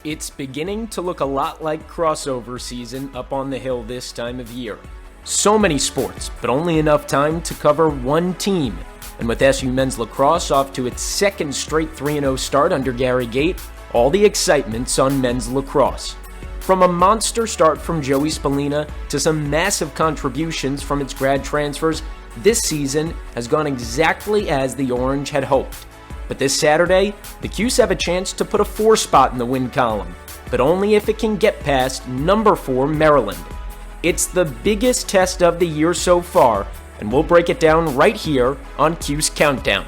It's beginning to look a lot like crossover season up on the hill this time of year. So many sports, but only enough time to cover one team. And with SU men's lacrosse off to its second straight 3-0 start under Gary Gait, all the excitement's on men's lacrosse. From a monster start from Joey Spallina to some massive contributions from its grad transfers, this season has gone exactly as the Orange had hoped. But this Saturday, the Cuse have a chance to put a 4 spot in the win column, but only if it can get past number 4 Maryland. It's the biggest test of the year so far, and we'll break it down right here on Cuse Countdown.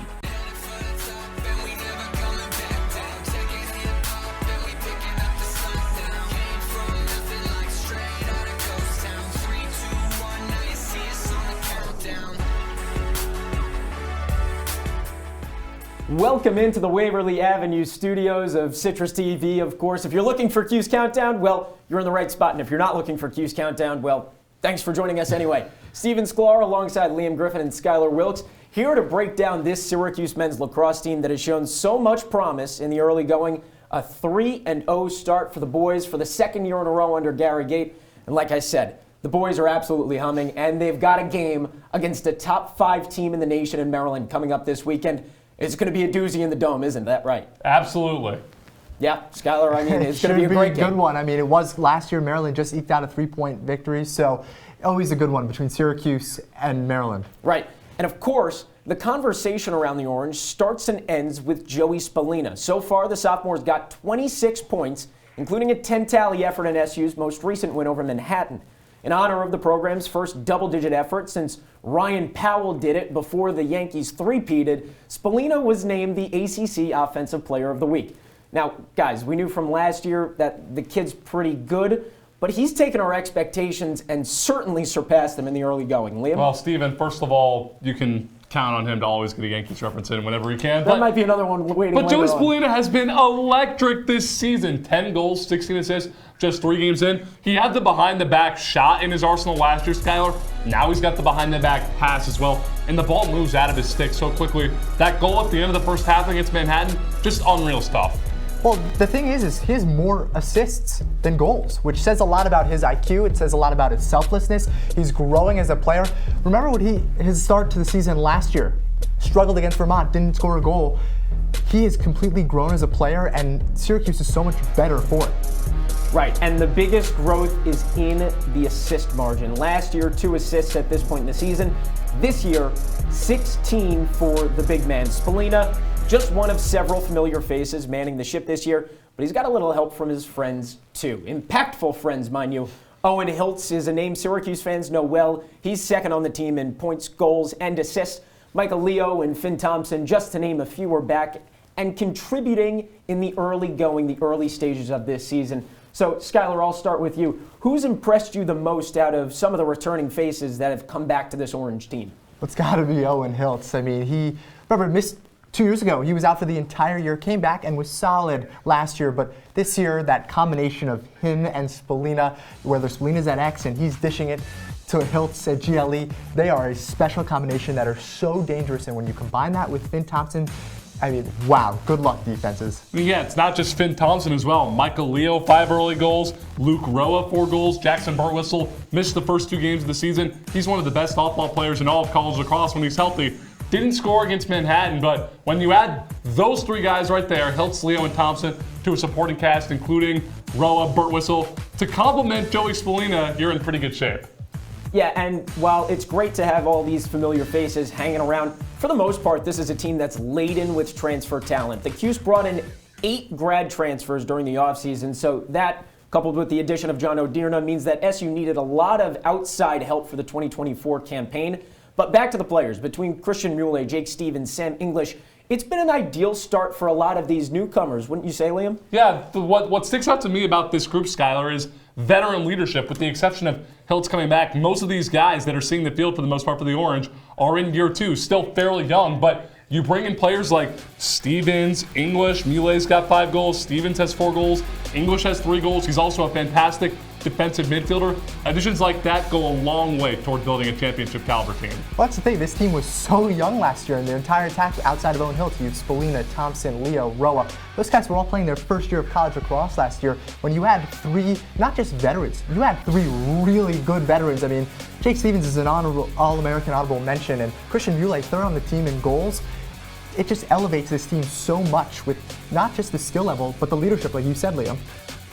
Welcome into the Waverly Avenue studios of CitrusTV, of course. If you're looking for Cuse Countdown, well, you're in the right spot. And if you're not looking for Cuse Countdown, well, thanks for joining us anyway. Steven Sklar alongside Liam Griffin and Skyler Wilkes, here to break down this Syracuse men's lacrosse team that has shown so much promise in the early going. A 3-0 start for the boys for the second year in a row under Gary Gait. And like I said, the boys are absolutely humming, and they've got a game against a top 5 team in the nation in Maryland coming up this weekend. It's going to be a doozy in the Dome, isn't that right? Absolutely. Yeah, Skyler, I mean, it's going to be a great game. Good one. I mean, it was last year Maryland just eked out a 3-point victory, so always a good one between Syracuse and Maryland. Right. And of course, the conversation around the Orange starts and ends with Joey Spallina. So far, the sophomore's got 26 points, including a 10-tally effort in SU's most recent win over Manhattan. In honor of the program's first double-digit effort since Ryan Powell did it before the Yankees three-peated, Spallina was named the ACC Offensive Player of the Week. Now, guys, we knew from last year that the kid's pretty good, but he's taken our expectations and certainly surpassed them in the early going. Liam? Well, Steven, first of all, you can count on him to always get a Yankees reference in whenever he can. That might be another one waiting. But Joey Spallina has been electric this season. 10 goals, 16 assists, just 3 games in. He had the behind-the-back shot in his arsenal last year, Skyler. Now he's got the behind-the-back pass as well. And the ball moves out of his stick so quickly. That goal at the end of the first half against Manhattan, just unreal stuff. Well, the thing is he has more assists than goals, which says a lot about his IQ. It says a lot about his selflessness. He's growing as a player. Remember what his start to the season last year? Struggled against Vermont, didn't score a goal. He has completely grown as a player, and Syracuse is so much better for it. Right, and the biggest growth is in the assist margin. Last year, 2 assists at this point in the season. This year, 16 for the big man. Spallina, just one of several familiar faces manning the ship this year, but he's got a little help from his friends, too. Impactful friends, mind you. Owen Hiltz is a name Syracuse fans know well. He's second on the team in points, goals, and assists. Michael Leo and Finn Thompson, just to name a few, are back and contributing in the early going, the early stages of this season. So, Skyler, I'll start with you. Who's impressed you the most out of some of the returning faces that have come back to this Orange team? It's got to be Owen Hiltz. I mean, he missed 2 years ago. He was out for the entire year, came back and was solid last year. But this year, that combination of him and Spallina, whether Spallina's at X and he's dishing it to Hiltz at GLE, they are a special combination that are so dangerous. And when you combine that with Finn Thompson, I mean, wow, good luck, defenses. Yeah, it's not just Finn Thompson as well. Michael Leo, 5 early goals. Luke Roa, 4 goals. Jackson Burtwhistle missed the first 2 games of the season. He's one of the best off-ball players in all of college lacrosse when he's healthy. Didn't score against Manhattan, but when you add those 3 guys right there, Hiltz, Leo, and Thompson, to a supporting cast, including Roa, Burtwhistle, to complement Joey Spallina, you're in pretty good shape. Yeah, and while it's great to have all these familiar faces hanging around, for the most part, this is a team that's laden with transfer talent. The Cuse brought in 8 grad transfers during the offseason, so that, coupled with the addition of John O'Dearna, means that SU needed a lot of outside help for the 2024 campaign. But back to the players. Between Christian Muley, Jake Stevens, Sam English, it's been an ideal start for a lot of these newcomers, wouldn't you say, Liam? Yeah, what sticks out to me about this group, Skyler, is veteran leadership. With the exception of Hiltz coming back, most of these guys that are seeing the field for the most part for the Orange are in year 2, still fairly young, but You bring in players like Stevens, English. Mulet's got 5 goals. Stevens has 4 goals. English has 3 goals. He's also a fantastic defensive midfielder. Additions like that go a long way toward building a championship caliber team. Well, that's the thing. This team was so young last year, and their entire attack outside of Owen Hill, to use Spallina, Thompson, Leo, Roa. Those guys were all playing their first year of college lacrosse last year. When you had 3, not just veterans, you had 3 really good veterans. I mean, Jake Stevens is an All-American honorable mention, and Christian Mulet, third on the team in goals. It just elevates this team so much with not just the skill level, but the leadership, like you said, Liam.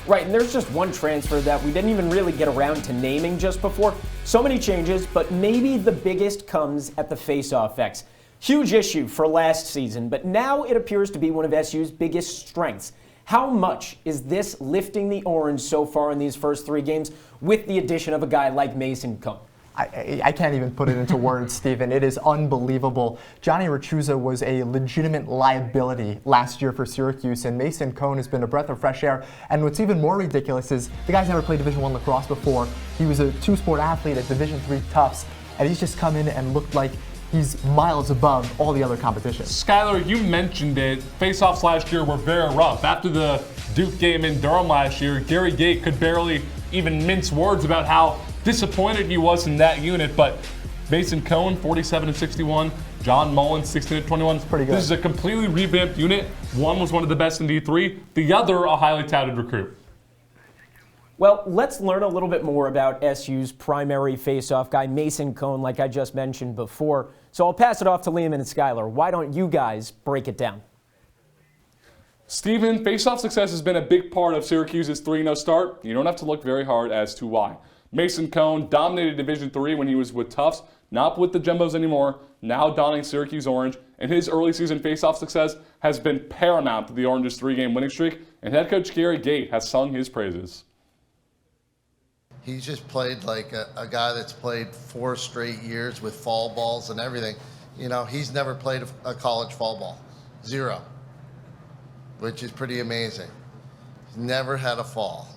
Right, and there's just one transfer that we didn't even really get around to naming just before. So many changes, but maybe the biggest comes at the face-off X. Huge issue for last season, but now it appears to be one of SU's biggest strengths. How much is this lifting the orange so far in these first 3 games with the addition of a guy like Mason Cohn? I can't even put it into words, Stephen. It is unbelievable. Johnny Rachuza was a legitimate liability last year for Syracuse, and Mason Cohn has been a breath of fresh air. And what's even more ridiculous is the guy's never played Division I lacrosse before. He was a 2-sport athlete at Division III Tufts, and he's just come in and looked like he's miles above all the other competition. Skyler, you mentioned it. Face-offs last year were very rough. After the Duke game in Durham last year, Gary Gate could barely even mince words about how disappointed he was in that unit, but Mason Cohn, 47-61, John Mullins, 16-21. Pretty good. This is a completely revamped unit. One was one of the best in D3, the other a highly touted recruit. Well, let's learn a little bit more about SU's primary face-off guy, Mason Cohn, like I just mentioned before. So I'll pass it off to Liam and Skyler. Why don't you guys break it down? Steven, face-off success has been a big part of Syracuse's 3-0 start. You don't have to look very hard as to why. Mason Cohn dominated Division III when he was with Tufts, not with the Jumbos anymore, now donning Syracuse Orange, and his early season face-off success has been paramount to the Orange's 3-game winning streak, and head coach Gary Gate has sung his praises. He's just played like a guy that's played 4 straight years with fall balls and everything. You know, he's never played a college fall ball. 0. Which is pretty amazing. He's never had a fall.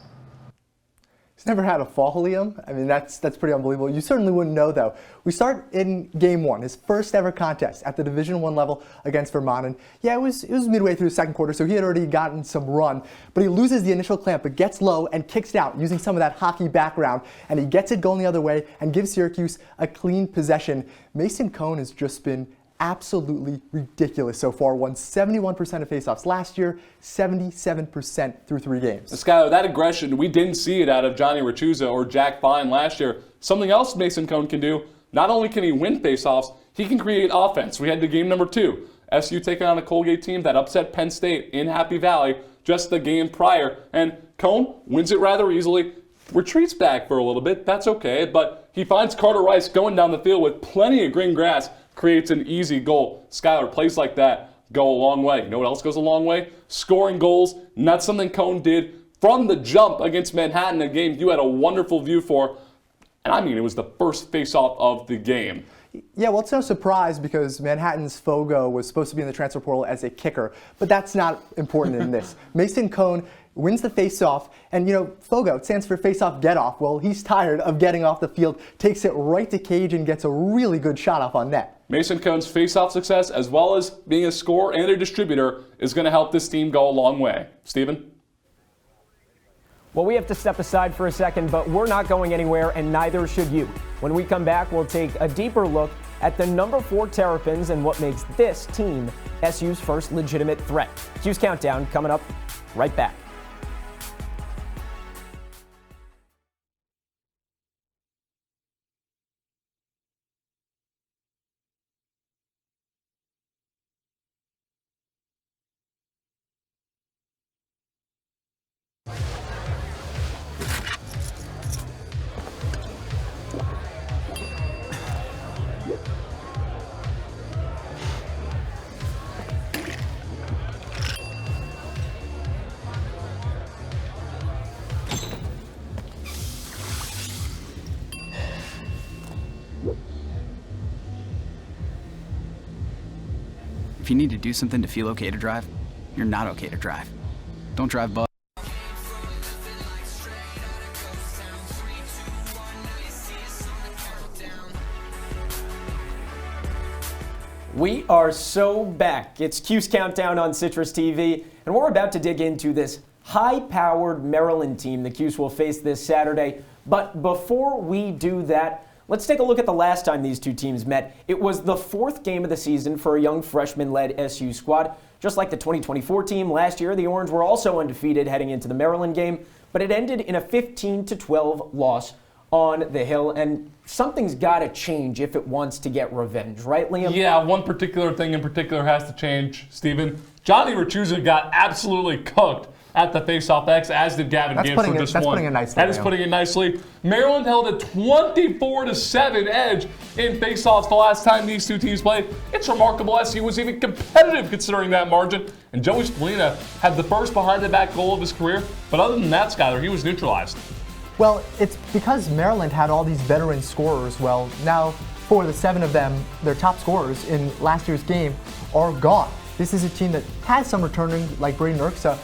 He's never had a fall, Liam. I mean, that's pretty unbelievable. You certainly wouldn't know, though. We start in Game 1, his first ever contest at the Division I level against Vermont. And yeah, it was midway through the second quarter, so he had already gotten some run. But he loses the initial clamp, but gets low and kicks it out using some of that hockey background. And he gets it going the other way and gives Syracuse a clean possession. Mason Cohn has just been absolutely ridiculous so far. Won 71% of faceoffs last year, 77% through 3 games. Skyler, that aggression, we didn't see it out of Johnny Rachuza or Jack Fine last year. Something else Mason Cohn can do, not only can he win faceoffs, he can create offense. We had to game number 2. SU taking on a Colgate team that upset Penn State in Happy Valley just the game prior. And Cohn wins it rather easily, retreats back for a little bit, that's okay, but he finds Carter Rice going down the field with plenty of green grass, creates an easy goal. Skyler, plays like that go a long way. You know what else goes a long way? Scoring goals. And that's something Cohn did from the jump against Manhattan, a game you had a wonderful view for. And I mean, it was the first face-off of the game. Yeah, well, it's no surprise because Manhattan's Fogo was supposed to be in the transfer portal as a kicker, but that's not important in this. Mason Cohn wins the face-off, and you know, Fogo, it stands for face-off get-off. Well, he's tired of getting off the field, takes it right to cage and gets a really good shot off on net. Mason Cohn's face-off success, as well as being a scorer and a distributor, is going to help this team go a long way. Steven? Well, we have to step aside for a second, but we're not going anywhere, and neither should you. When we come back, we'll take a deeper look at the number 4 Terrapins and what makes this team SU's first legitimate threat. Cuse Countdown coming up right back. If you need to do something to feel okay to drive, you're not okay to drive. Don't drive bug. We are so back. It's Cuse Countdown on CitrusTV, and we're about to dig into this high-powered Maryland team the Cuse will face this Saturday. But before we do that, let's take a look at the last time these two teams met. It was the fourth game of the season for a young freshman-led SU squad. Just like the 2024 team last year, the Orange were also undefeated heading into the Maryland game, but it ended in a 15-12 loss on the Hill, and something's got to change if it wants to get revenge, right, Liam? Yeah, one particular thing in particular has to change, Stephen. Johnny Rachuza got absolutely cooked at the face-off X, as did Gavin Gibbs for just one. That's putting it nicely. That is putting it nicely. Maryland held a 24-7 edge in face-offs the last time these two teams played. It's remarkable SU was even competitive considering that margin. And Joey Spallina had the first behind-the-back goal of his career. But other than that, Skyler, he was neutralized. Well, it's because Maryland had all these veteran scorers. Well, now 4 of the 7 of them, their top scorers in last year's game, are gone. This is a team that has some returning, like Braden Urksa,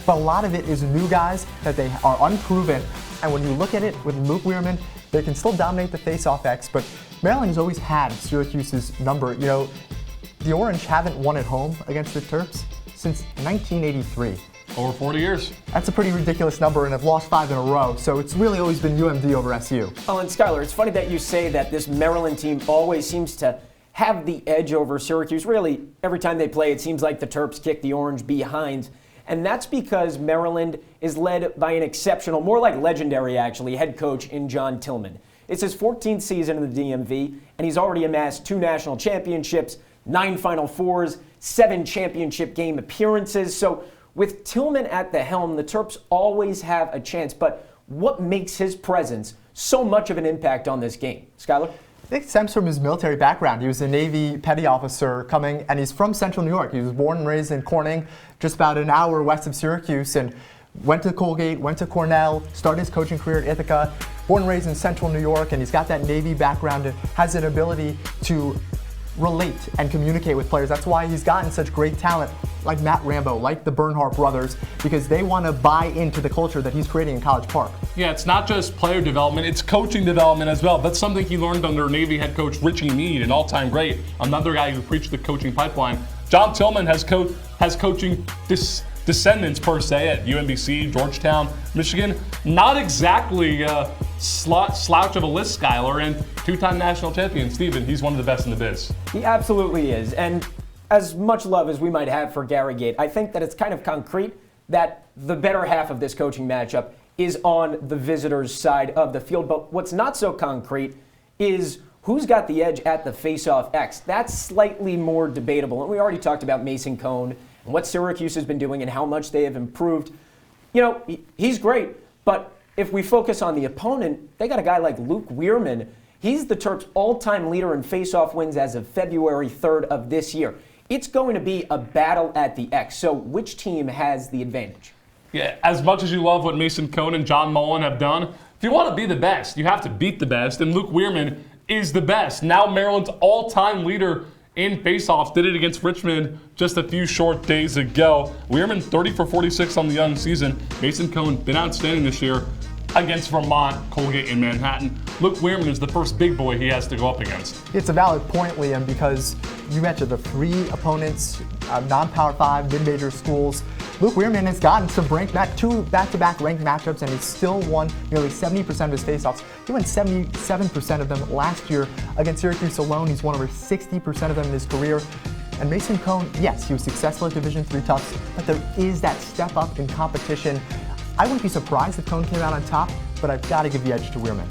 but a lot of it is new guys that they are unproven. And when you look at it with Luke Weirman, they can still dominate the face-off X, but Maryland has always had Syracuse's number. You know, the Orange haven't won at home against the Terps since 1983. Over 40 years. That's a pretty ridiculous number, and have lost 5 in a row, so it's really always been UMD over SU. Oh, and Skyler, it's funny that you say that this Maryland team always seems to have the edge over Syracuse. Really, every time they play, it seems like the Terps kick the Orange behind. And that's because Maryland is led by an exceptional, more like legendary actually, head coach in John Tillman. It's his 14th season in the DMV, and he's already amassed 2 national championships, 9 Final Fours, 7 championship game appearances. So with Tillman at the helm, the Terps always have a chance. But what makes his presence so much of an impact on this game? Skyler? I think it stems from his military background. He was a Navy petty officer coming, and he's from Central New York. He was born and raised in Corning, just about an hour west of Syracuse, and went to Colgate, went to Cornell, started his coaching career at Ithaca. Born and raised in Central New York, and he's got that Navy background and has an ability to relate and communicate with players. That's why he's gotten such great talent like Matt Rambo, like the Bernhardt brothers, because they want to buy into the culture that he's creating in College Park. Yeah, it's not just player development, it's coaching development as well. That's something he learned under Navy head coach Richie Meade, an all-time great, another guy who preached the coaching pipeline. John Tillman has coaching descendants per se at UMBC, Georgetown, Michigan. Not exactly slouch of a list, Skyler, and 2-time national champion Stephen. He's one of the best in the biz. He absolutely is. And as much love as we might have for Gary Gate, I think that it's kind of concrete that the better half of this coaching matchup is on the visitors' side of the field. But what's not so concrete is who's got the edge at the face-off X. That's slightly more debatable. And we already talked about Mason Cone and what Syracuse has been doing and how much they have improved. You know, he's great, but if we focus on the opponent, they got a guy like Luke Weirman. He's the Terps' all-time leader in face-off wins as of February 3rd of this year. It's going to be a battle at the X. So which team has the advantage? Yeah, as much as you love what Mason Cone and John Mullen have done, if you want to be the best, you have to beat the best, and Luke Weirman is the best. Now Maryland's all-time leader in faceoffs, did it against Richmond just a few short days ago. Weirman 30 for 46 on the young season. Mason Cone been outstanding this year against Vermont, Colgate, and Manhattan. Luke Weirman is the first big boy he has to go up against. It's a valid point, Liam, because you mentioned the 3 opponents, non-Power 5, mid-major schools. Luke Weirman has gotten some 2 back-to-back ranked matchups, and he's still won nearly 70% of his faceoffs. He won 77% of them last year against Syracuse alone. He's won over 60% of them in his career. And Mason Cone, yes, he was successful at Division III Tufts, but there is that step up in competition. I wouldn't be surprised if Cone came out on top, but I've got to give the edge to Weirman.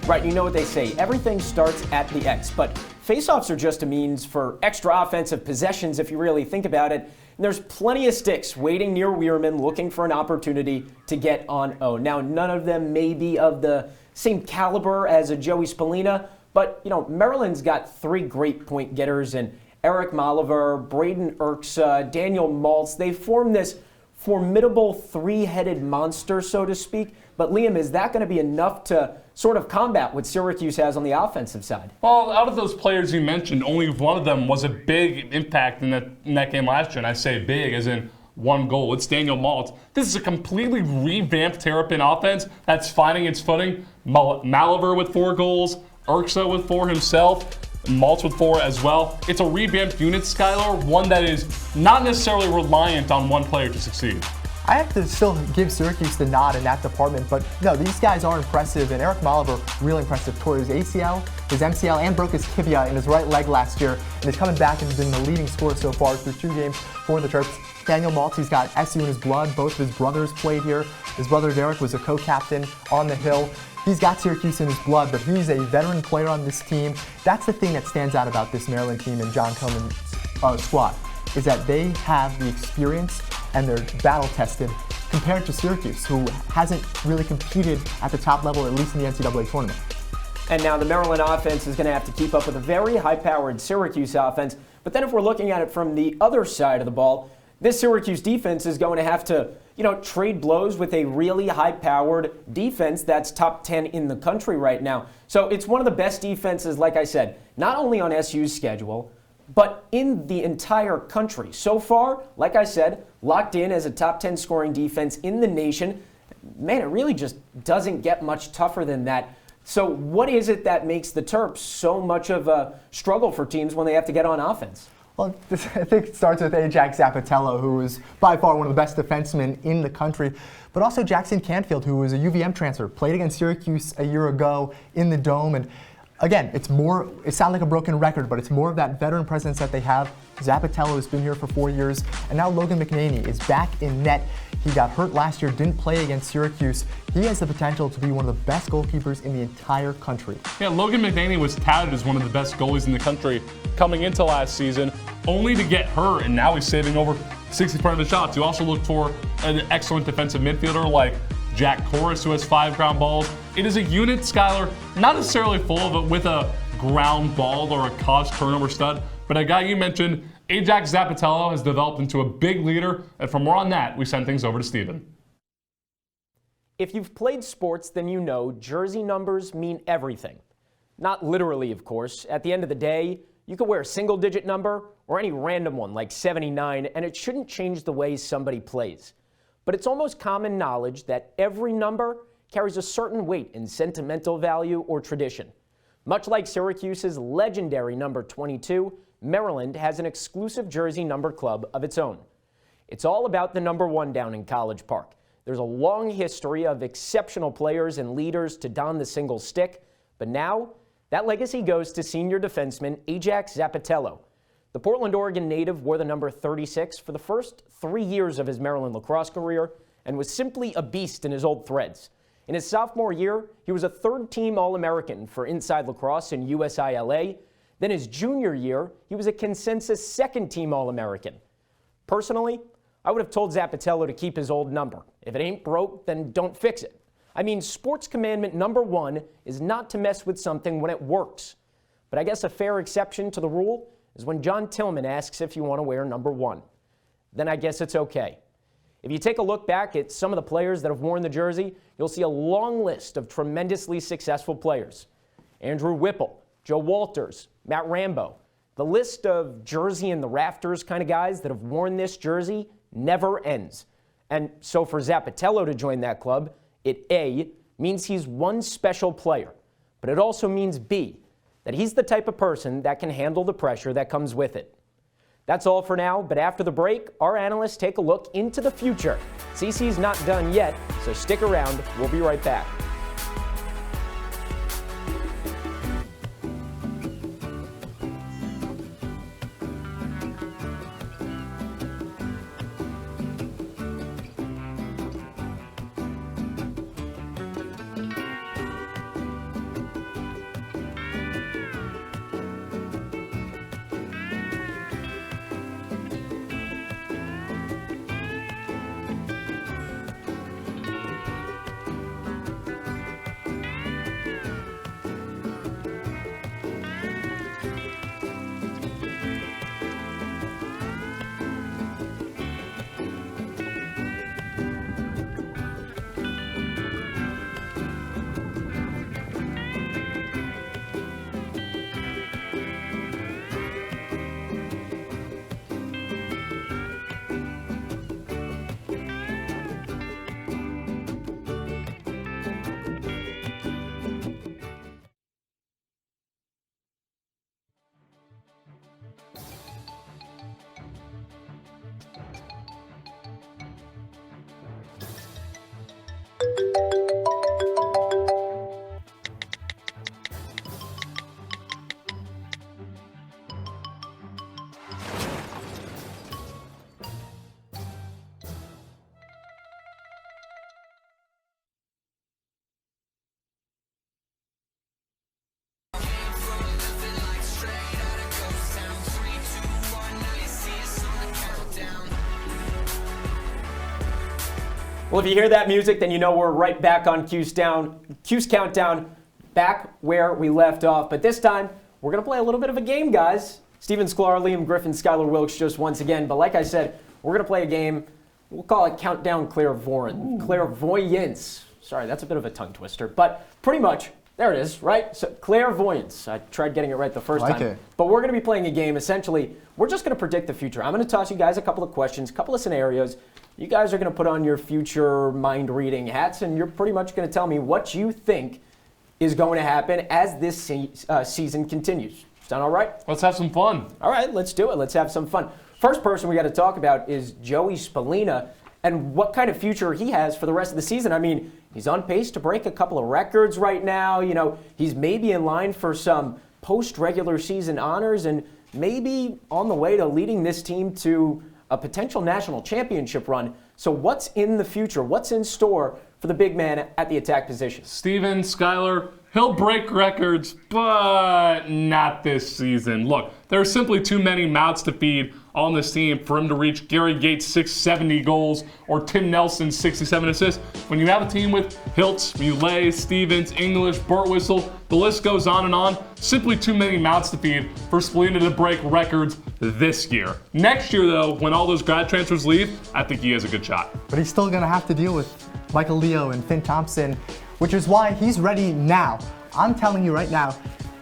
Right, you know what they say, everything starts at the X, but faceoffs are just a means for extra offensive possessions if you really think about it. And there's plenty of sticks waiting near Weirman looking for an opportunity to get on O. Now, none of them may be of the same caliber as a Joey Spallina, but you know, Maryland's got 3 great point getters in Eric Molliver, Braden Urksa, Daniel Maltz. They form this formidable 3-headed monster, so to speak. But Liam, is that going to be enough to sort of combat what Syracuse has on the offensive side? Well, out of those players you mentioned, only one of them was a big impact in that game last year. And I say big as in 1 goal. It's Daniel Maltz. This is a completely revamped Terrapin offense that's finding its footing. Malliver with 4 goals, Urksa with 4 himself. Maltz with 4 as well. It's a revamped unit, Skyler, one that is not necessarily reliant on one player to succeed. I have to still give Syracuse the nod in that department, but no, these guys are impressive, and Eric Moliver, really impressive. Tore his ACL, his MCL, and broke his tibia in his right leg last year, and is coming back and has been the leading scorer so far through 2 games for the Terps. Daniel Maltz, he's got SU in his blood. Both of his brothers played here. His brother Derek was a co-captain on the Hill. He's got Syracuse in his blood, but he's a veteran player on this team. That's the thing that stands out about this Maryland team and John Tillman's squad, is that they have the experience and they're battle-tested compared to Syracuse, who hasn't really competed at the top level, at least in the NCAA tournament. And now the Maryland offense is going to have to keep up with a very high-powered Syracuse offense. But then if we're looking at it from the other side of the ball, this Syracuse defense is going to have to, trade blows with a really high-powered defense that's top 10 in the country right now. So it's one of the best defenses, like I said, not only on SU's schedule, but in the entire country. So far, like I said, locked in as a top 10 scoring defense in the nation. Man, it really just doesn't get much tougher than that. So what is it that makes the Terps so much of a struggle for teams when they have to get on offense? Well, I think it starts with Ajax Zapatello, who is by far one of the best defensemen in the country, but also Jackson Canfield, who was a UVM transfer, played against Syracuse a year ago in the Dome. And again, it sounds like a broken record, but it's more of that veteran presence that they have. Zapatello has been here for 4 years, and now Logan McNaney is back in net. He got hurt last year, didn't play against Syracuse. He has the potential to be one of the best goalkeepers in the entire country. Yeah, Logan McNaney was touted as one of the best goalies in the country coming into last season, only to get hurt, and now he's saving over 60% of the shots. You also look for an excellent defensive midfielder like Jack Corus, who has 5 ground balls. It is a unit, Skyler, not necessarily full of it with a ground ball or a caused turnover stud, but a guy you mentioned, Ajax Zapatello, has developed into a big leader. And for more on that, we send things over to Steven. If you've played sports, then you know jersey numbers mean everything. Not literally, of course. At the end of the day, you could wear a single-digit number or any random one like 79, and it shouldn't change the way somebody plays. But it's almost common knowledge that every number carries a certain weight in sentimental value or tradition. Much like Syracuse's legendary number 22, Maryland has an exclusive jersey number club of its own. It's all about the number 1 down in College Park. There's a long history of exceptional players and leaders to don the single stick, but now that legacy goes to senior defenseman Ajax Zapatello. The Portland, Oregon native wore the number 36 for the first 3 years of his Maryland lacrosse career and was simply a beast in his old threads. In his sophomore year, he was a 3rd-team All-American for Inside Lacrosse and USILA. Then his junior year, he was a consensus 2nd-team All-American. Personally, I would have told Zapatello to keep his old number. If it ain't broke, then don't fix it. I mean, sports commandment number 1 is not to mess with something when it works. But I guess a fair exception to the rule is when John Tillman asks if you want to wear number 1. Then I guess it's okay. If you take a look back at some of the players that have worn the jersey, you'll see a long list of tremendously successful players. Andrew Whipple, Joe Walters, Matt Rambo. The list of jersey in the rafters kind of guys that have worn this jersey never ends. And so for Zapatello to join that club, it A, means he's one special player, but it also means B, that he's the type of person that can handle the pressure that comes with it. That's all for now, but after the break, our analysts take a look into the future. CC's not done yet, so stick around. We'll be right back. Well, if you hear that music, then you know we're right back on Cuse Countdown, back where we left off. But this time, we're going to play a little bit of a game, guys. Steven Sklar, Liam Griffin, Skyler, Wilkes just once again. But like I said, we're going to play a game. We'll call it Countdown Clairvoyance. Sorry, that's a bit of a tongue twister. But pretty much, there it is, right? So clairvoyance. I tried getting it right the first time. it. But we're going to be playing a game. Essentially, we're just going to predict the future. I'm going to toss you guys a couple of questions, a couple of scenarios. You guys are going to put on your future mind-reading hats, and you're pretty much going to tell me what you think is going to happen as this season continues. Sound all right? Let's have some fun. All right, let's do it. Let's have some fun. First person we got to talk about is Joey Spallina and what kind of future he has for the rest of the season. I mean, he's on pace to break a couple of records right now. You know, he's maybe in line for some post-regular season honors and maybe on the way to leading this team to a potential national championship run. So what's in the future? What's in store for the big man at the attack position? Steven, Skyler, he'll break records, but not this season. Look, there are simply too many mouths to feed on this team for him to reach Gary Gates' 670 goals or Tim Nelson's 67 assists. When you have a team with Hiltz, Muley, Stevens, English, Burtwhistle, the list goes on, simply too many mouths to feed for Spallina to break records this year. Next year, though, when all those grad transfers leave, I think he has a good shot. But he's still going to have to deal with Michael Leo and Finn Thompson, which is why he's ready now. I'm telling you right now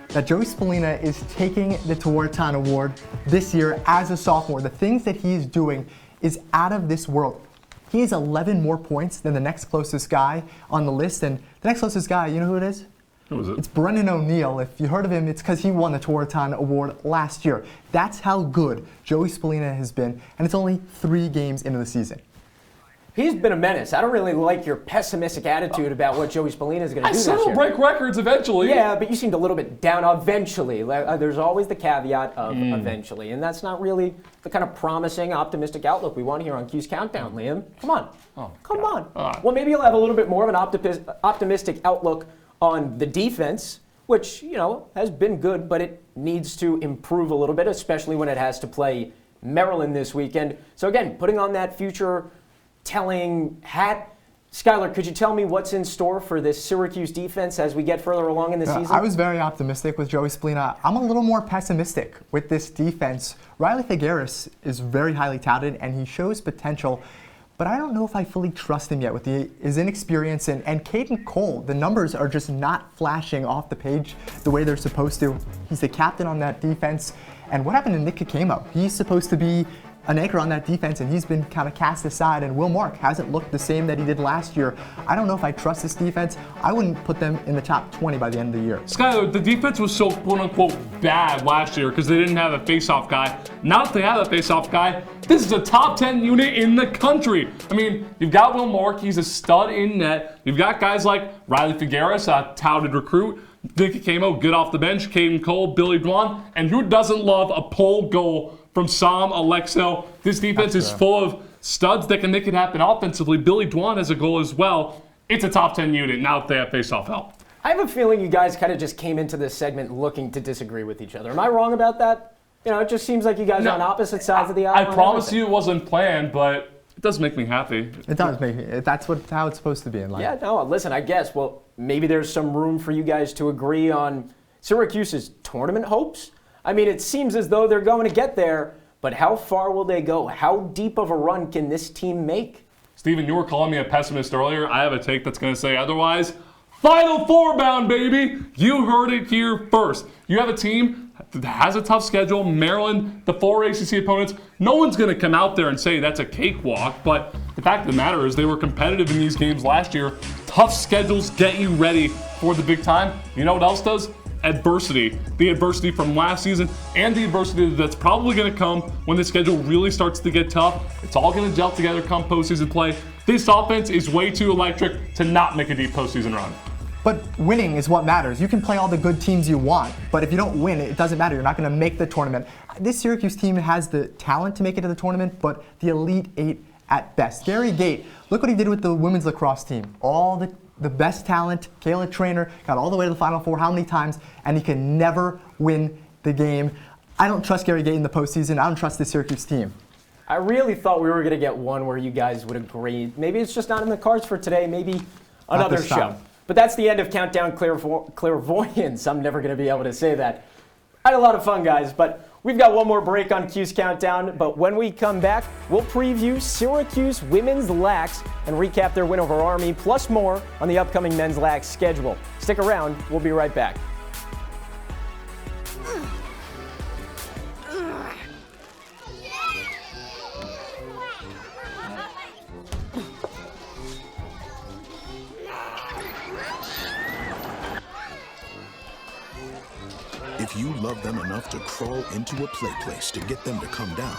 that Joey Spallina is taking the Tewaaraton Award this year as a sophomore. The things that he's doing is out of this world. He has 11 more points than the next closest guy on the list, and the next closest guy, you know who it is? Who is it? It's Brennan O'Neill. If you heard of him, it's because he won the Tewaaraton Award last year. That's how good Joey Spallina has been, and it's only 3 games into the season. He's been a menace. I don't really like your pessimistic attitude about what Joey Spallina is going to do I said this he'll year. break records eventually. Yeah, but you seemed a little bit down eventually. There's always the caveat of eventually, and that's not really the kind of promising, optimistic outlook we want here on Cuse Countdown, Liam. Come on. Come on. Well, maybe you'll have a little bit more of an optimistic outlook on the defense, which, you know, has been good, but it needs to improve a little bit, especially when it has to play Maryland this weekend. So again, putting on that future telling hat. Skyler, could you tell me what's in store for this Syracuse defense as we get further along in the season? I was very optimistic with Joey Spallina. I'm a little more pessimistic with this defense. Riley Figueres is very highly touted and he shows potential, but I don't know if I fully trust him yet with his inexperience. And Caden Cole, the numbers are just not flashing off the page the way they're supposed to. He's the captain on that defense. And what happened to Nick Kakemo? He's supposed to be an anchor on that defense, and he's been kind of cast aside, and Will Mark hasn't looked the same that he did last year. I don't know if I trust this defense. I wouldn't put them in the top 20 by the end of the year. Skyler, the defense was so quote-unquote bad last year because they didn't have a face-off guy. Now that they have a face-off guy, this is a top 10 unit in the country. I mean, you've got Will Mark, he's a stud in net. You've got guys like Riley Figueres, a touted recruit, Nick Kakemo, good off the bench, Caden Cole, Billy Dwan, and who doesn't love a pole goal from Sam Alexo? This defense is full of studs that can make it happen offensively. Billy Dwan has a goal as well. It's a top 10 unit now that they have face-off help. I have a feeling you guys kind of just came into this segment looking to disagree with each other. Am I wrong about that? You know, it just seems like you guys are on opposite sides of the aisle. I promise you it wasn't planned, but it does make me happy. It does make me. That's how it's supposed to be in life. Yeah, no, listen, I guess, well, maybe there's some room for you guys to agree on Syracuse's tournament hopes. I mean, it seems as though they're going to get there, but how far will they go? How deep of a run can this team make? Steven, you were calling me a pessimist earlier. I have a take that's going to say otherwise. Final Four bound, baby! You heard it here first. You have a team that has a tough schedule. Maryland, the 4 ACC opponents. No one's going to come out there and say that's a cakewalk, but the fact of the matter is they were competitive in these games last year. Tough schedules get you ready for the big time. You know what else does? Adversity. The adversity from last season and the adversity that's probably going to come when the schedule really starts to get tough. It's all going to gel together come postseason play. This offense is way too electric to not make a deep postseason run. But winning is what matters. You can play all the good teams you want, but if you don't win, it doesn't matter. You're not going to make the tournament. This Syracuse team has the talent to make it to the tournament, but the Elite 8 at best. Gary Gate, look what he did with the women's lacrosse team. All the best talent, Kayla Trainer, got all the way to the Final Four how many times, and he can never win the game. I don't trust Gary Gate in the postseason. I don't trust the Syracuse team. I really thought we were going to get one where you guys would agree. Maybe it's just not in the cards for today. Maybe another show. But that's the end of Countdown Clairvoyance. I'm never going to be able to say that. I had a lot of fun, guys, but we've got one more break on Cuse Countdown. But when we come back, we'll preview Syracuse women's lax and recap their win over Army, plus more on the upcoming men's lax schedule. Stick around. We'll be right back. If you love them enough to crawl into a play place to get them to come down,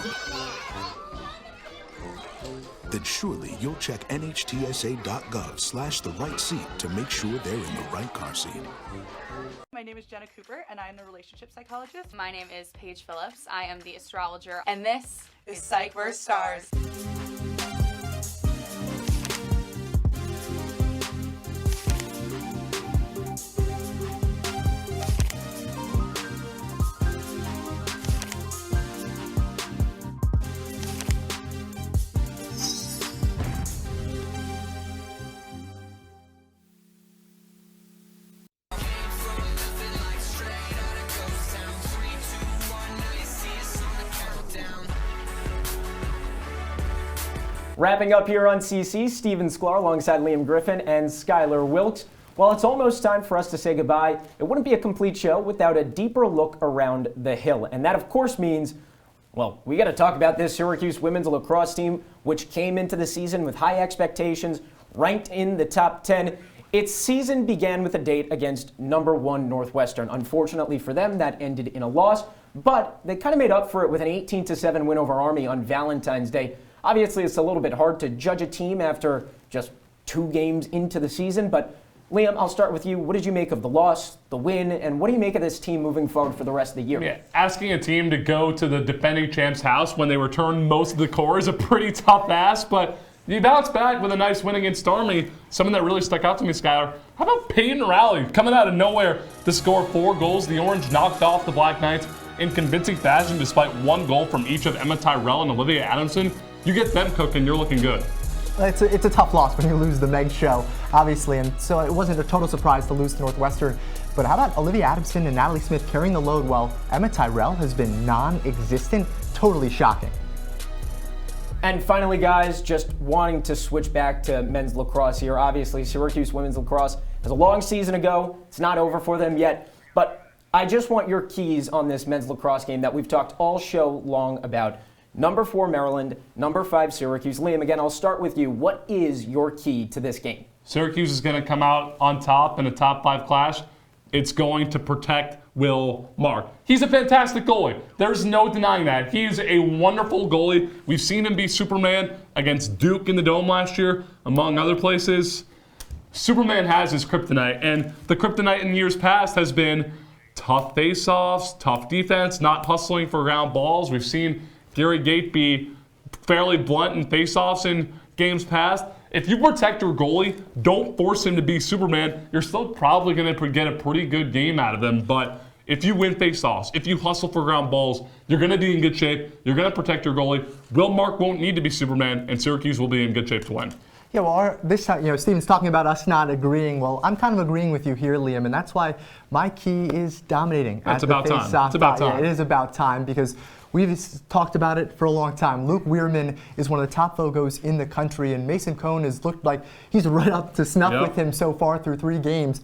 then surely you'll check nhtsa.gov/the right seat to make sure they're in the right car seat. My name is Jenna Cooper, and I am the relationship psychologist. My name is Paige Phillips. I am the astrologer, and this is Psych vs. Stars. Wrapping up here on CC, Steven Sklar alongside Liam Griffin and Skyler Wilkes. While it's almost time for us to say goodbye, it wouldn't be a complete show without a deeper look around the hill. And that, of course, means, well, we got to talk about this Syracuse women's lacrosse team, which came into the season with high expectations, ranked in the top 10. Its season began with a date against number 1 Northwestern. Unfortunately for them, that ended in a loss, but they kind of made up for it with an 18-7 win over Army on Valentine's Day. Obviously, it's a little bit hard to judge a team after just 2 games into the season, but Liam, I'll start with you. What did you make of the loss, the win, and what do you make of this team moving forward for the rest of the year? Yeah, asking a team to go to the defending champs' house when they return most of the core is a pretty tough ask, but you bounce back with a nice win against Army. Something that really stuck out to me, Skyler. How about Peyton Rowley coming out of nowhere to score 4 goals? The Orange knocked off the Black Knights in convincing fashion despite 1 goal from each of Emma Tyrell and Olivia Adamson. You get them cooking, you're looking good. It's a tough loss when you lose the Meg show, obviously, and so it wasn't a total surprise to lose to Northwestern. But how about Olivia Adamson and Natalie Smith carrying the load while Emma Tyrell has been non-existent? Totally shocking. And finally, guys, just wanting to switch back to men's lacrosse here. Obviously, Syracuse women's lacrosse has a long season to go. It's not over for them yet, but I just want your keys on this men's lacrosse game that we've talked all show long about. Number 4, Maryland. Number 5, Syracuse. Liam, again, I'll start with you. What is your key to this game? Syracuse is going to come out on top in a top 5 clash. It's going to protect Will Mark. He's a fantastic goalie. There's no denying that. He's a wonderful goalie. We've seen him be Superman against Duke in the Dome last year, among other places. Superman has his kryptonite, and the kryptonite in years past has been tough face-offs, tough defense, not hustling for ground balls. We've seen Gary Gate be fairly blunt in face-offs in games past. If you protect your goalie, don't force him to be Superman, you're still probably going to get a pretty good game out of him. But if you win face-offs, if you hustle for ground balls, you're going to be in good shape. You're going to protect your goalie. Will Mark won't need to be Superman, and Syracuse will be in good shape to win. Yeah, well, this time, Steven's talking about us not agreeing. Well, I'm kind of agreeing with you here, Liam, and that's why my key is dominating. It's about time. It's about time. Yeah, it is about time because we've talked about it for a long time. Luke Weirman is one of the top logos in the country, and Mason Cohn has looked like he's right up to snuff with him so far through 3 games.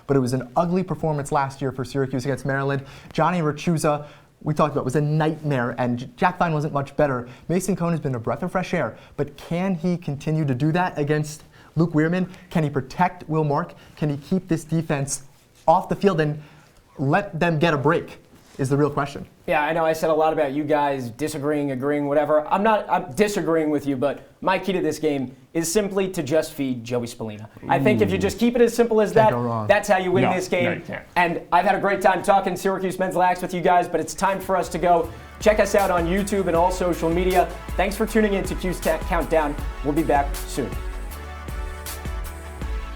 But it was an ugly performance last year for Syracuse against Maryland. Johnny Rachuza, we talked about, was a nightmare, and Jack Vine wasn't much better. Mason Cohn has been a breath of fresh air, but can he continue to do that against Luke Weirman? Can he protect Will Mark? Can he keep this defense off the field and let them get a break is the real question. Yeah, I know I said a lot about you guys disagreeing, agreeing, whatever. I'm disagreeing with you, but my key to this game is simply to just feed Joey Spallina. I think if you just keep it as simple as that, that's how you win this game. No, you can't. And I've had a great time talking Syracuse men's lax with you guys, but it's time for us to go. Check us out on YouTube and all social media. Thanks for tuning in to Cuse Countdown. We'll be back soon.